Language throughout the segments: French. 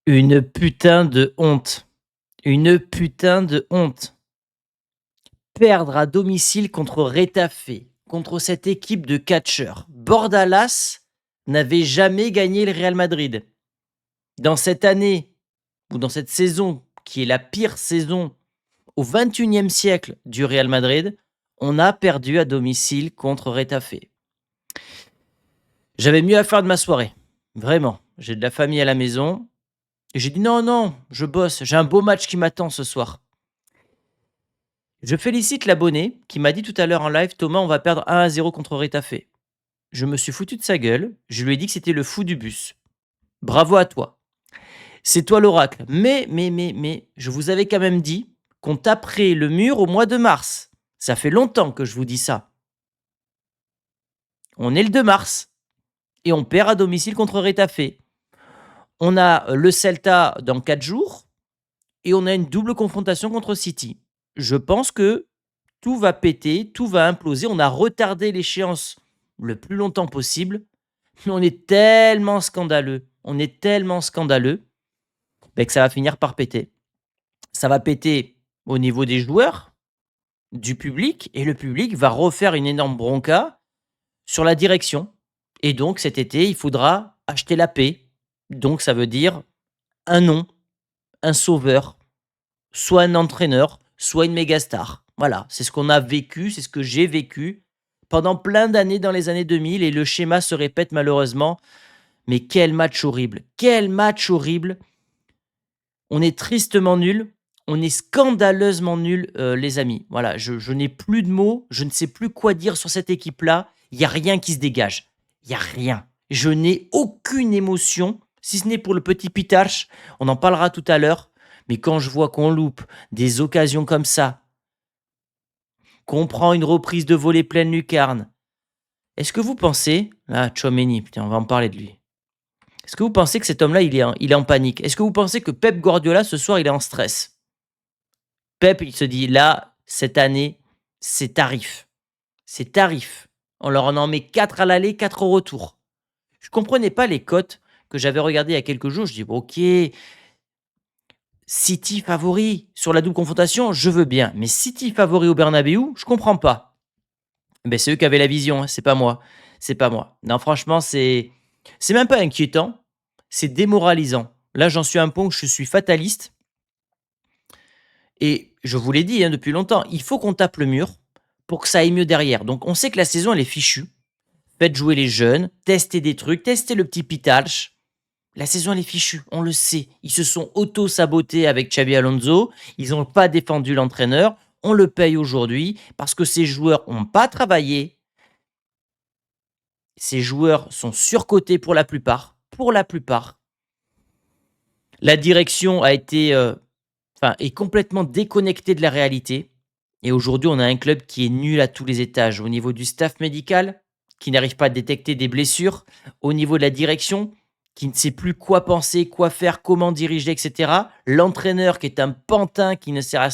Une putain de honte. Une putain de honte. Perdre à domicile contre Retafe, contre cette équipe de catcheurs. Bordalas n'avait jamais gagné le Real Madrid. Dans cette année, ou dans cette saison, qui est la pire saison au 21e siècle du Real Madrid, on a perdu à domicile contre Retafe. J'avais mieux à faire de ma soirée. Vraiment. J'ai de la famille à la maison. Et j'ai dit non, non, je bosse. J'ai un beau match qui m'attend ce soir. Je félicite l'abonné qui m'a dit tout à l'heure en live: «Thomas, on va perdre 1-0 contre Retafe». Je me suis foutu de sa gueule, je lui ai dit que c'était le fou du bus. Bravo à toi. C'est toi l'oracle. Mais, je vous avais quand même dit qu'on taperait le mur au mois de mars. Ça fait longtemps que je vous dis ça. On est le 2 mars et on perd à domicile contre Retafe. On a le Celta dans 4 jours et on a une double confrontation contre City. Je pense que tout va péter, tout va imploser. On a retardé l'échéance le plus longtemps possible, mais on est tellement scandaleux, que ça va finir par péter. Ça va péter au niveau des joueurs, du public, et le public va refaire une énorme bronca sur la direction. Et donc cet été, il faudra acheter la paix. Donc ça veut dire un nom, un sauveur, soit un entraîneur, soit une méga star. Voilà, c'est ce qu'on a vécu, c'est ce que j'ai vécu pendant plein d'années dans les années 2000 et le schéma se répète malheureusement. Mais quel match horrible! Quel match horrible! On est tristement nuls, on est scandaleusement nuls, les amis. Voilà, je n'ai plus de mots, je ne sais plus quoi dire sur cette équipe-là. Il y a rien qui se dégage. Il y a rien. Je n'ai aucune émotion, si ce n'est pour le petit Pitarch, on en parlera tout à l'heure. Mais quand je vois qu'on loupe des occasions comme ça, qu'on prend une reprise de volée pleine lucarne, est-ce que vous pensez là, Tchouaméni, putain, on va en parler de lui. Est-ce que vous pensez que cet homme-là, il est en panique? Est-ce que vous pensez que Pep Guardiola, ce soir, il est en stress? Pep, il se dit: «Là, cette année, c'est tarif. C'est tarif. On leur en met 4 à l'aller, 4 au retour». Je comprenais pas les cotes que j'avais regardées il y a quelques jours. Je dis: «Bon, OK, City favori sur la double confrontation, je veux bien, mais City favori au Bernabéu, je comprends pas». C'est eux qui avaient la vision, hein, c'est pas moi. C'est pas moi. Non, franchement, c'est même pas inquiétant, c'est démoralisant. Là, j'en suis à un point où je suis fataliste et je vous l'ai dit, hein, depuis longtemps, il faut qu'on tape le mur pour que ça aille mieux derrière. Donc on sait que la saison, elle est fichue. Faites jouer les jeunes, testez des trucs, testez le petit Pitalch. La saison, elle est fichue, on le sait. Ils se sont auto-sabotés avec Xabi Alonso, ils n'ont pas défendu l'entraîneur, on le paye aujourd'hui parce que ces joueurs n'ont pas travaillé. Ces joueurs sont surcotés pour la plupart. Pour la plupart. La direction a été, est complètement déconnectée de la réalité. Et aujourd'hui, on a un club qui est nul à tous les étages. Au niveau du staff médical, qui n'arrive pas à détecter des blessures. Au niveau de la direction, qui ne sait plus quoi penser, quoi faire, comment diriger, etc. L'entraîneur qui est un pantin qui ne sert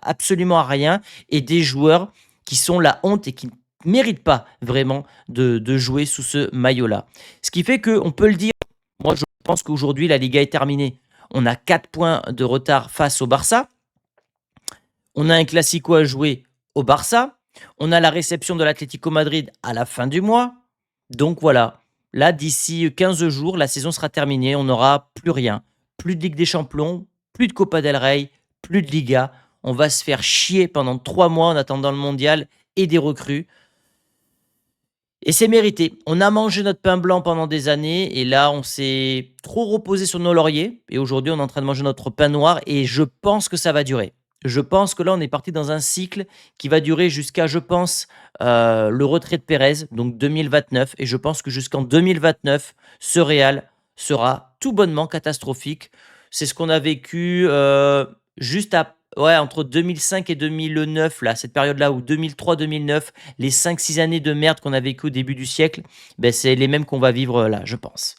absolument à rien. Et des joueurs qui sont la honte et qui ne méritent pas vraiment de jouer sous ce maillot-là. Ce qui fait qu'on peut le dire, moi je pense qu'aujourd'hui la Liga est terminée. On a 4 points de retard face au Barça. On a un Classico à jouer au Barça. On a la réception de l'Atlético Madrid à la fin du mois. Donc voilà, là d'ici 15 jours, la saison sera terminée. On n'aura plus rien. Plus de Ligue des Champions, plus de Copa del Rey, plus de Liga. On va se faire chier pendant 3 mois en attendant le mondial et des recrues. Et c'est mérité. On a mangé notre pain blanc pendant des années et là, on s'est trop reposé sur nos lauriers. Et aujourd'hui, on est en train de manger notre pain noir et je pense que ça va durer. Je pense que là, on est parti dans un cycle qui va durer jusqu'à, je pense, le retrait de Pérez, donc 2029. Et je pense que jusqu'en 2029, ce Real sera tout bonnement catastrophique. C'est ce qu'on a vécu juste entre 2005 et 2009, là, cette période-là, où 2003-2009, les 5-6 années de merde qu'on a vécu au début du siècle, c'est les mêmes qu'on va vivre là, je pense.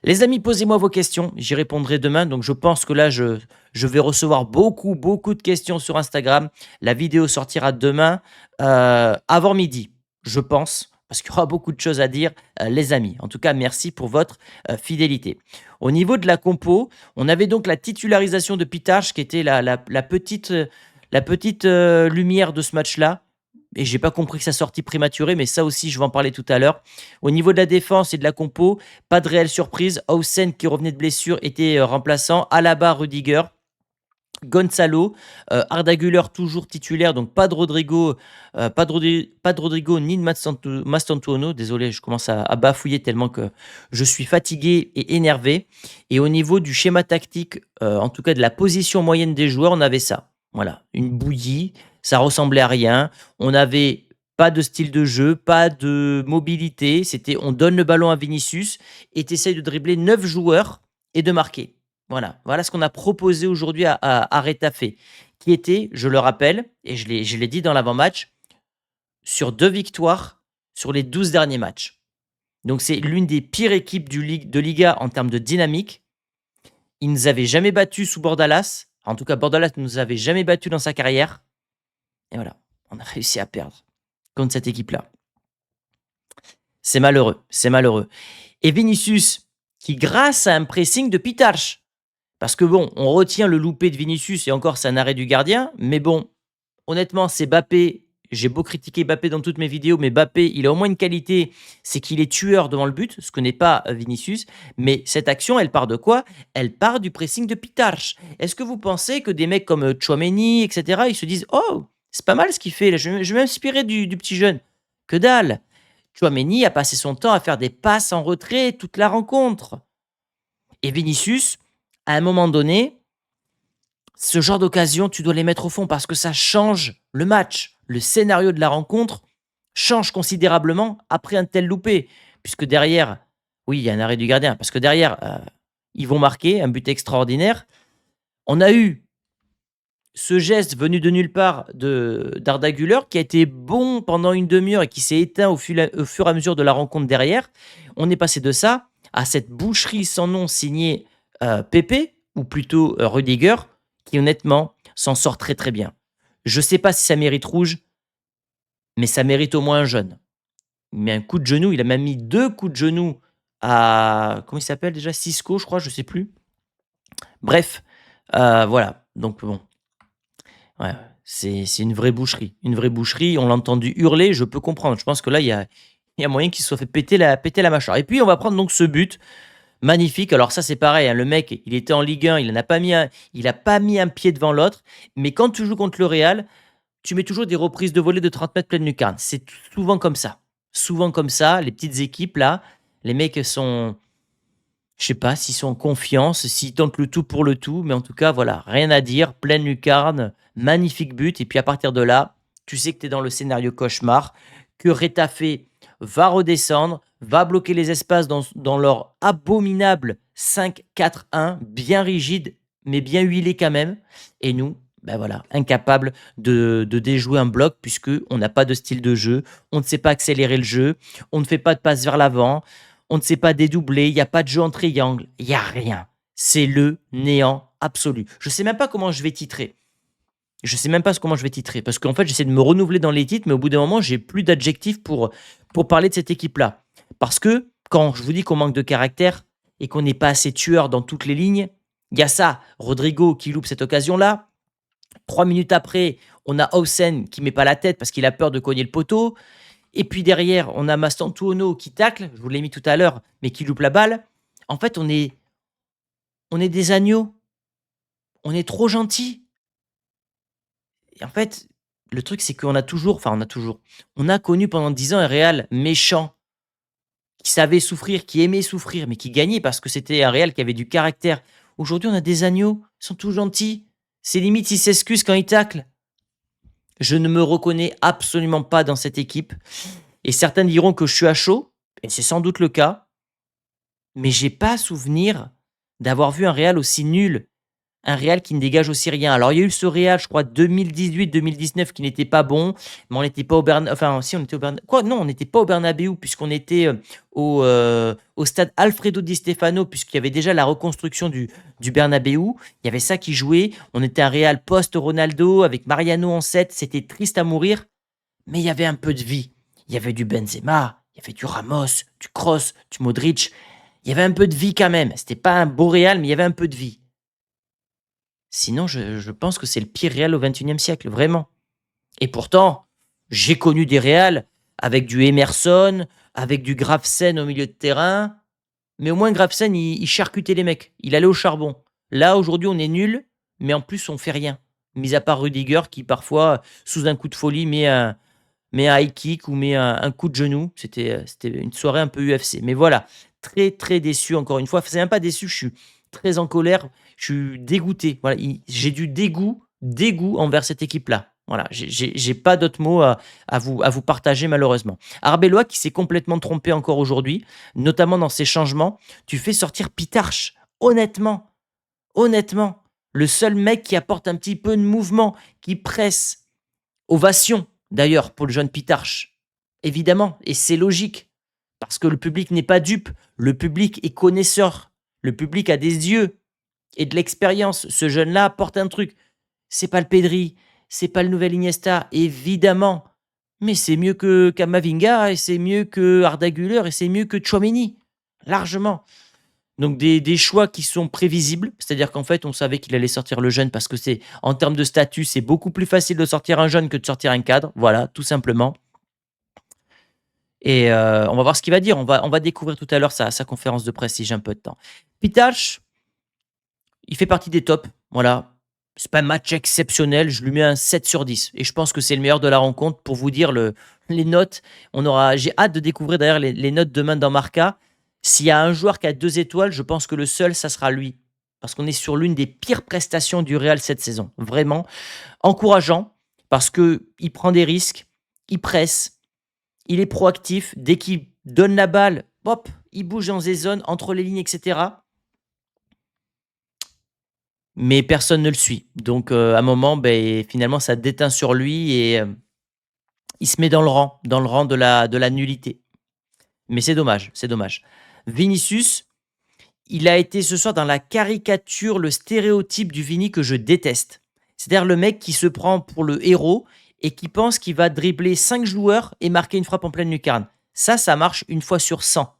Les amis, posez-moi vos questions, j'y répondrai demain. Donc je pense que là, je vais recevoir beaucoup de questions sur Instagram. La vidéo sortira demain, avant midi, je pense, parce qu'il y aura beaucoup de choses à dire, les amis. En tout cas, merci pour votre fidélité. Au niveau de la compo, on avait donc la titularisation de Pitarch qui était la petite lumière de ce match-là. Et j'ai pas compris sa sortie prématurée, mais ça aussi, je vais en parler tout à l'heure. Au niveau de la défense et de la compo, pas de réelle surprise. Hausen, qui revenait de blessure, était remplaçant. Alaba, Rudiger. Gonzalo, Arda Güler toujours titulaire, donc pas de Rodrigo, pas de Rodrigo ni de Mastantuono. Désolé, je commence à bafouiller tellement que je suis fatigué et énervé. Et au niveau du schéma tactique, en tout cas de la position moyenne des joueurs, on avait ça. Voilà, une bouillie, ça ressemblait à rien. On n'avait pas de style de jeu, pas de mobilité. C'était on donne le ballon à Vinicius et tu essayes de dribbler 9 joueurs et de marquer. Voilà ce qu'on a proposé aujourd'hui à Retafe, qui était, je le rappelle, et je l'ai dit dans l'avant-match, sur 2 victoires sur les 12 derniers matchs. Donc c'est l'une des pires équipes de Liga en termes de dynamique. Ils ne nous avaient jamais battus sous Bordalas. En tout cas, Bordalas ne nous avait jamais battus dans sa carrière. Et voilà, on a réussi à perdre contre cette équipe-là. C'est malheureux, c'est malheureux. Et Vinicius, qui grâce à un pressing de Pitarch, parce que bon, on retient le loupé de Vinicius et encore c'est un arrêt du gardien, mais bon, honnêtement, c'est Mbappé. J'ai beau critiquer Mbappé dans toutes mes vidéos, mais Mbappé, il a au moins une qualité, c'est qu'il est tueur devant le but, ce que n'est pas Vinicius. Mais cette action, elle part de quoi? Elle part du pressing de Pitarch. Est-ce que vous pensez que des mecs comme Tchouaméni, etc., ils se disent oh, c'est pas mal ce qu'il fait, là, je vais m'inspirer du petit jeune? Que dalle! Tchouaméni a passé son temps à faire des passes en retrait toute la rencontre. Et Vinicius, à un moment donné, ce genre d'occasion, tu dois les mettre au fond parce que ça change le match. Le scénario de la rencontre change considérablement après un tel loupé. Puisque derrière, oui, il y a un arrêt du gardien. Parce que derrière, ils vont marquer un but extraordinaire. On a eu ce geste venu de nulle part d'Arda Güler qui a été bon pendant une demi-heure et qui s'est éteint au fur et à mesure de la rencontre derrière. On est passé de ça à cette boucherie sans nom signée Pepe, ou plutôt Rudiger, qui honnêtement s'en sort très très bien. Je ne sais pas si ça mérite rouge, mais ça mérite au moins un jaune. Il met un coup de genou, il a même mis 2 coups de genou à... Comment il s'appelle déjà? Cisco, je crois, je ne sais plus. Bref, voilà. Donc bon, ouais, c'est une vraie boucherie. Une vraie boucherie, on l'a entendu hurler, je peux comprendre. Je pense que là, il y a moyen qu'il se soit fait péter la mâchoire. Et puis, on va prendre donc ce but. Magnifique. Alors ça, c'est pareil, hein, le mec, il était en Ligue 1, il a pas mis un pied devant l'autre. Mais quand tu joues contre le Real, tu mets toujours des reprises de volée de 30 mètres pleine lucarne. C'est souvent comme ça. Souvent comme ça, les petites équipes là, les mecs sont, je sais pas s'ils sont en confiance, s'ils tentent le tout pour le tout, mais en tout cas, voilà, rien à dire, pleine lucarne, magnifique but. Et puis à partir de là, tu sais que tu es dans le scénario cauchemar, que Retafe va redescendre, va bloquer les espaces dans leur abominable 5-4-1, bien rigide, mais bien huilé quand même. Et nous, ben voilà, incapables de déjouer un bloc, puisqu'on n'a pas de style de jeu, on ne sait pas accélérer le jeu, on ne fait pas de passe vers l'avant, on ne sait pas dédoubler, il n'y a pas de jeu en triangle, il n'y a rien. C'est le néant absolu. Je ne sais même pas comment je vais titrer. Je sais même pas comment je vais titrer. Parce qu'en fait, j'essaie de me renouveler dans les titres, mais au bout d'un moment, j'ai plus d'adjectifs pour parler de cette équipe-là. Parce que quand je vous dis qu'on manque de caractère et qu'on n'est pas assez tueur dans toutes les lignes, il y a ça. Rodrigo qui loupe cette occasion-là. 3 minutes après, on a Hausen qui met pas la tête parce qu'il a peur de cogner le poteau. Et puis derrière, on a Mastantuono qui tacle, je vous l'ai mis tout à l'heure, mais qui loupe la balle. En fait, on est des agneaux. On est trop gentils. Et en fait, le truc, c'est qu'on a toujours, enfin, on a connu pendant 10 ans un Real méchant, qui savait souffrir, qui aimait souffrir, mais qui gagnait parce que c'était un Real qui avait du caractère. Aujourd'hui, on a des agneaux, ils sont tous gentils. C'est limite, ils s'excusent quand ils taclent. Je ne me reconnais absolument pas dans cette équipe. Et certains diront que je suis à chaud, et c'est sans doute le cas, mais j'ai pas souvenir d'avoir vu un Real aussi nul, un Real qui ne dégage aussi rien. Alors, il y a eu ce Real, je crois, 2018-2019 qui n'était pas bon, mais on n'était pas au Bernabéu. Enfin, si, on était au Bernabéu. Quoi? Non, on n'était pas au Bernabéu, puisqu'on était au stade Alfredo Di Stefano, puisqu'il y avait déjà la reconstruction du Bernabéu. Il y avait ça qui jouait. On était un Real post-Ronaldo, avec Mariano en 7. C'était triste à mourir, mais il y avait un peu de vie. Il y avait du Benzema, Il y avait du Ramos, du Kroos, du Modric. Il y avait un peu de vie quand même. C'était pas un beau Real, mais il y avait un peu de vie. Sinon, je pense que c'est le pire Real au XXIe siècle, vraiment. Et pourtant, j'ai connu des Reals avec du Emerson, avec du Gravesen au milieu de terrain. Mais au moins, Gravesen, il charcutait les mecs. Il allait au charbon. Là, aujourd'hui, on est nul, mais en plus, on fait rien. Mis à part Rudiger qui, parfois, sous un coup de folie, met un high kick ou met un coup de genou. C'était une soirée un peu UFC. Mais voilà, très, très déçu, encore une fois. C'est même pas déçu, je suis très en colère. Je suis dégoûté. Voilà, j'ai du dégoût envers cette équipe-là. Voilà, j'ai pas d'autres mots à vous partager malheureusement. Arbeloa qui s'est complètement trompé encore aujourd'hui, notamment dans ses changements. Tu fais sortir Pitarch, honnêtement, le seul mec qui apporte un petit peu de mouvement, qui presse. Ovation d'ailleurs pour le jeune Pitarch, évidemment, et c'est logique, parce que le public n'est pas dupe, le public est connaisseur, le public a des yeux et de l'expérience. Ce jeune-là apporte un truc. C'est pas le Pedri, c'est pas le nouvel Iniesta, évidemment. Mais c'est mieux que Kamavinga, et c'est mieux que Arda Güler, et c'est mieux que Tchouaméni. Largement. Donc des choix qui sont prévisibles, c'est-à-dire qu'en fait, on savait qu'il allait sortir le jeune parce que c'est en termes de statut, c'est beaucoup plus facile de sortir un jeune que de sortir un cadre. Voilà, tout simplement. Et on va voir ce qu'il va dire. On va découvrir tout à l'heure sa conférence de presse si j'ai un peu de temps. Pitache, il fait partie des tops. Voilà. C'est pas un match exceptionnel. Je lui mets un 7 sur 10. Et je pense que c'est le meilleur de la rencontre. Pour vous dire les notes, j'ai hâte de découvrir d'ailleurs les notes demain dans Marca. S'il y a un joueur qui a 2 étoiles, je pense que le seul, ça sera lui. Parce qu'on est sur l'une des pires prestations du Real cette saison. Vraiment encourageant parce qu'il prend des risques, il presse, il est proactif. Dès qu'il donne la balle, hop, il bouge dans des zones, entre les lignes, etc. Mais personne ne le suit. Donc, à un moment, finalement, ça déteint sur lui et il se met dans le rang de la nullité. Mais c'est dommage, c'est dommage. Vinicius, il a été ce soir dans la caricature, le stéréotype du Vini que je déteste. C'est-à-dire le mec qui se prend pour le héros et qui pense qu'il va dribbler 5 joueurs et marquer une frappe en pleine lucarne. Ça marche une fois sur 100.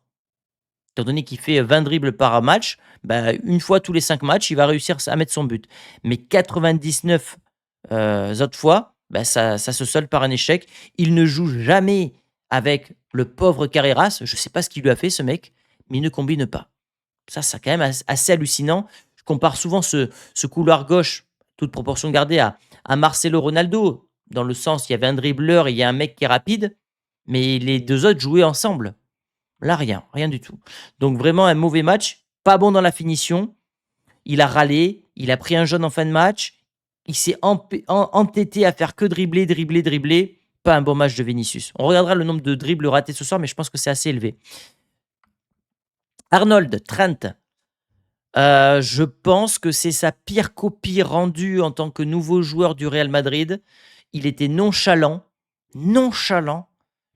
Étant donné qu'il fait 20 dribbles par match, une fois tous les 5 matchs, il va réussir à mettre son but. Mais 99 autres fois, ça se solde par un échec. Il ne joue jamais avec le pauvre Carreras. Je ne sais pas ce qu'il lui a fait, ce mec, mais il ne combine pas. Ça, c'est quand même assez hallucinant. Je compare souvent ce couloir gauche, toute proportion gardée, à Marcelo Ronaldo, dans le sens, il y avait un dribbleur et il y a un mec qui est rapide, mais les 2 autres jouaient ensemble. Là, rien du tout. Donc vraiment un mauvais match, pas bon dans la finition. Il a râlé, il a pris un jaune en fin de match, il s'est entêté à faire que dribbler. Pas un bon match de Vinicius. On regardera le nombre de dribbles ratés ce soir, mais je pense que c'est assez élevé. Arnold, Trent. Je pense que c'est sa pire copie rendue en tant que nouveau joueur du Real Madrid. Il était nonchalant.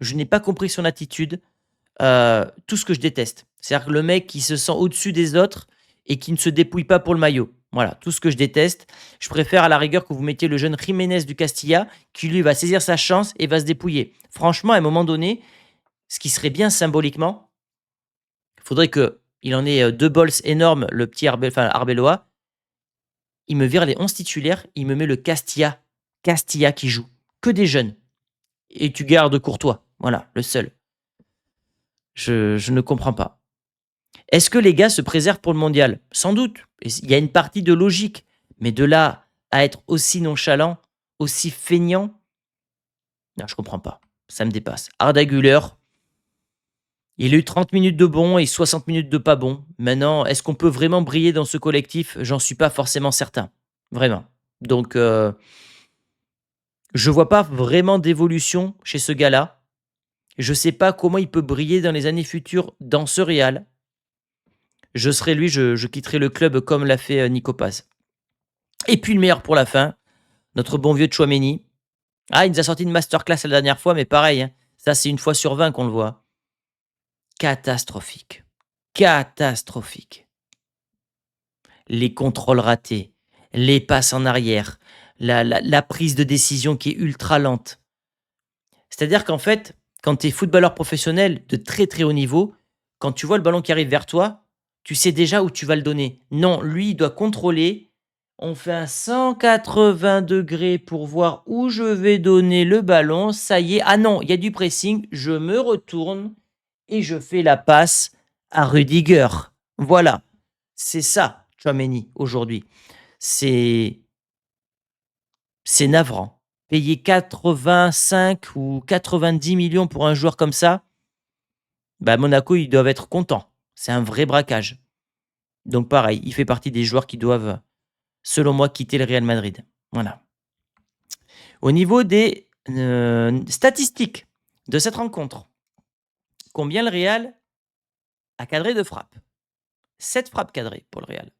Je n'ai pas compris son attitude. Tout ce que je déteste. C'est-à-dire que le mec qui se sent au-dessus des autres et qui ne se dépouille pas pour le maillot. Voilà, tout ce que je déteste. Je préfère à la rigueur que vous mettiez le jeune Jiménez du Castilla qui lui va saisir sa chance et va se dépouiller. Franchement, à un moment donné, ce qui serait bien symboliquement, il faudrait qu'il en ait 2 bols énormes, le petit Arbeloa. Il me vire les 11 titulaires, il me met le Castilla. Castilla qui joue. Que des jeunes. Et tu gardes Courtois. Voilà, le seul. Je ne comprends pas. Est-ce que les gars se préservent pour le mondial? Sans doute. Il y a une partie de logique. Mais de là à être aussi nonchalant, aussi feignant, non, je comprends pas. Ça me dépasse. Arda Güler, il a eu 30 minutes de bon et 60 minutes de pas bon. Maintenant, est-ce qu'on peut vraiment briller dans ce collectif? J'en suis pas forcément certain. Vraiment. Donc, je vois pas vraiment d'évolution chez ce gars-là. Je sais pas comment il peut briller dans les années futures dans ce Real. Je serais lui, je quitterai le club comme l'a fait Nico Paz. Et puis le meilleur pour la fin, notre bon vieux Tchouaméni. Ah, il nous a sorti une masterclass la dernière fois, mais pareil, hein, ça c'est une fois sur 20 qu'on le voit. Catastrophique. Catastrophique. Les contrôles ratés, les passes en arrière, la prise de décision qui est ultra lente. C'est-à-dire qu'en fait, quand tu es footballeur professionnel de très, très haut niveau, quand tu vois le ballon qui arrive vers toi, tu sais déjà où tu vas le donner. Non, lui, il doit contrôler. On fait un 180 degrés pour voir où je vais donner le ballon. Ça y est. Ah non, il y a du pressing. Je me retourne et je fais la passe à Rudiger. Voilà. C'est ça, Tchouaméni, aujourd'hui. C'est c'est navrant. Payer 85 ou 90 millions pour un joueur comme ça, bah, Monaco, ils doivent être contents. C'est un vrai braquage. Donc pareil, il fait partie des joueurs qui doivent, selon moi, quitter le Real Madrid. Voilà. Au niveau des, statistiques de cette rencontre, combien le Real a cadré de frappes? 7 frappes cadrées pour le Real.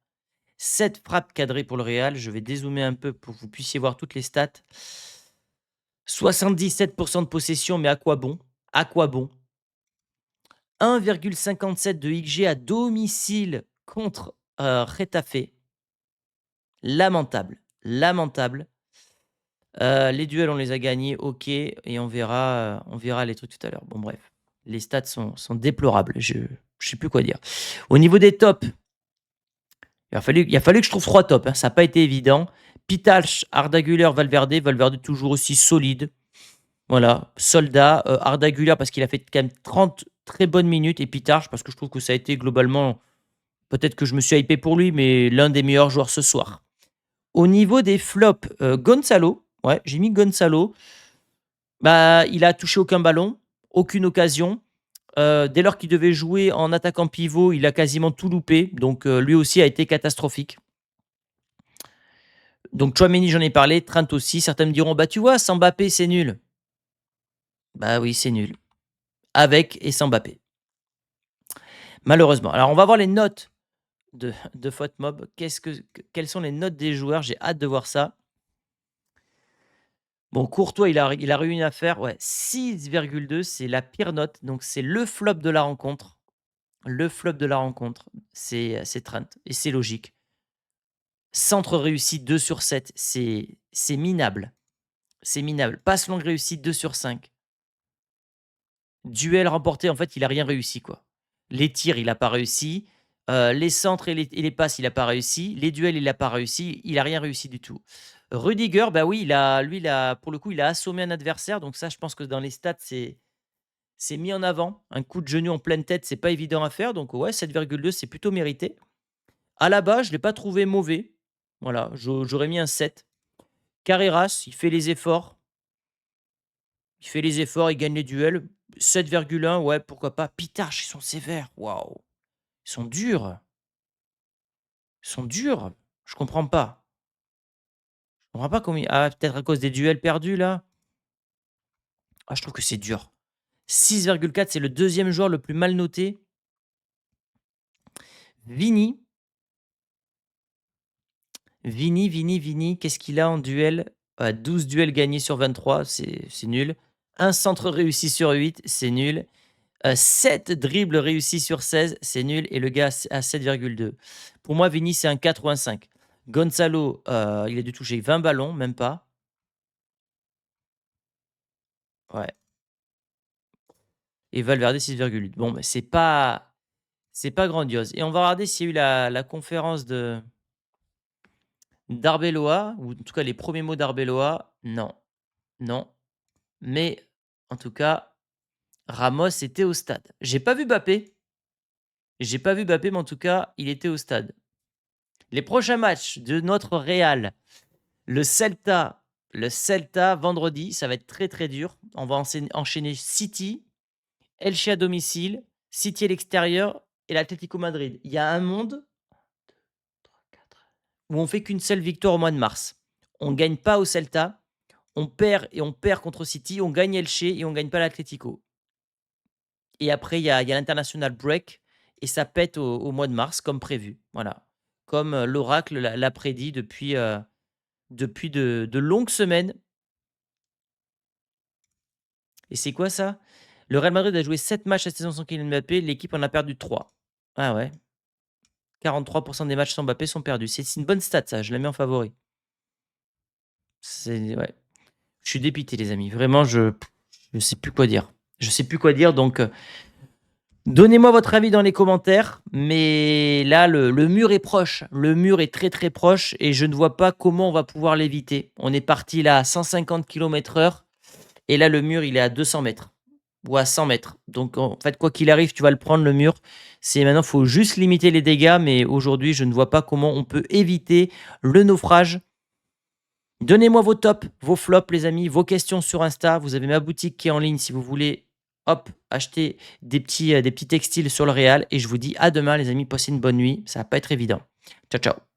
7 frappes cadrées pour le Real. Je vais dézoomer un peu pour que vous puissiez voir toutes les stats. 77 de possession, mais à quoi bon? À quoi bon? 1,57 de XG à domicile contre, Getafe. Lamentable, lamentable. Les duels, on les a gagnés, OK, et on verra les trucs tout à l'heure. Bon bref, les stats sont déplorables, je sais plus quoi dire. Au niveau des tops, il a fallu que je trouve 3 tops, hein, ça a pas été évident. Pitalch, Arda Güler, Valverde. Valverde toujours aussi solide. Voilà, soldat, Arda Güler parce qu'il a fait quand même 30 très bonnes minutes et Pitalch parce que je trouve que ça a été globalement peut-être que je me suis hypé pour lui, mais l'un des meilleurs joueurs ce soir. Au niveau des flops, Gonzalo, ouais, j'ai mis Gonzalo. Bah, il a touché aucun ballon, aucune occasion. Dès lors qu'il devait jouer en attaquant pivot, il a quasiment tout loupé. Donc, lui aussi a été catastrophique. Donc, Tchouaméni, j'en ai parlé. Trent aussi. Certains me diront, bah, tu vois, sans Mbappé, c'est nul. Bah oui, c'est nul. Avec et sans Mbappé. Malheureusement. Alors, on va voir les notes de FotMob. Quelles sont les notes des joueurs? J'ai hâte de voir ça. Bon, Courtois, il a réussi une affaire, ouais, 6,2, c'est la pire note, donc c'est le flop de la rencontre. Le flop de la rencontre, c'est Trent et c'est logique. Centre réussi 2 sur 7, c'est minable. C'est minable. Passe longue réussie 2 sur 5. Duel remporté, en fait, il a rien réussi, quoi. Les tirs, il a pas réussi. Les centres et les passes, il a pas réussi. Les duels, il a pas réussi. Il a rien réussi du tout. Rudiger, bah oui, pour le coup, il a assommé un adversaire. Donc ça, je pense que dans les stats, c'est mis en avant. Un coup de genou en pleine tête, c'est pas évident à faire. Donc ouais, 7,2, c'est plutôt mérité. À la base, je l'ai pas trouvé mauvais. Voilà, j'aurais mis un 7. Carreras, il fait les efforts. Il fait les efforts, il gagne les duels. 7,1, ouais, pourquoi pas. Pitarch, ils sont sévères. Waouh. Ils sont durs. Ils sont durs. Je comprends pas. Je comprends pas combien. Ah, peut-être à cause des duels perdus, là. Ah, je trouve que c'est dur. 6,4, c'est le deuxième joueur le plus mal noté. Vini. Vini, qu'est-ce qu'il a en duel? 12 duels gagnés sur 23, c'est nul. Un centre réussi sur 8, c'est nul. 7 dribbles réussis sur 16, c'est nul. Et le gars a 7,2. Pour moi, Vini, c'est un 4 ou un 5. Gonzalo, il a dû toucher 20 ballons, même pas. Ouais. Et Valverde, 6,8. Bon, mais c'est pas grandiose. Et on va regarder s'il y a eu la conférence d'Arbeloa, ou en tout cas les premiers mots d'Arbeloa. Non, non. Mais en tout cas, Ramos était au stade. J'ai pas vu Mbappé. J'ai pas vu Mbappé, mais en tout cas, il était au stade. Les prochains matchs de notre Real. Le Celta. Le Celta, vendredi, ça va être très très dur. On va enchaîner City, Elche à domicile, City à l'extérieur et l'Atlético Madrid. Il y a un monde où on fait qu'une seule victoire au mois de mars. On ne gagne pas au Celta, on perd et on perd contre City, on gagne Elche et on ne gagne pas l'Atlético. Et après, il y a l'international break et ça pète au mois de mars comme prévu. Voilà. Comme l'oracle l'a prédit depuis de longues semaines. Et c'est quoi ça? Le Real Madrid a joué 7 matchs cette saison sans Kylian Mbappé, l'équipe en a perdu 3. Ah ouais. 43% des matchs sans Mbappé sont perdus. C'est une bonne stat ça, je la mets en favori. Ouais. Je suis dépité les amis. Vraiment, je sais plus quoi dire. Je sais plus quoi dire donc donnez-moi votre avis dans les commentaires, mais là, le mur est proche. Le mur est très, très proche et je ne vois pas comment on va pouvoir l'éviter. On est parti là à 150 km/h et là, le mur, il est à 200 mètres ou à 100 mètres. Donc en fait, quoi qu'il arrive, tu vas le prendre le mur. C'est maintenant, il faut juste limiter les dégâts, mais aujourd'hui, je ne vois pas comment on peut éviter le naufrage. Donnez-moi vos tops, vos flops, les amis, vos questions sur Insta. Vous avez ma boutique qui est en ligne si vous voulez, hop, acheter des petits textiles sur le réal. Et je vous dis à demain, les amis. Passez une bonne nuit. Ça va pas être évident. Ciao, ciao.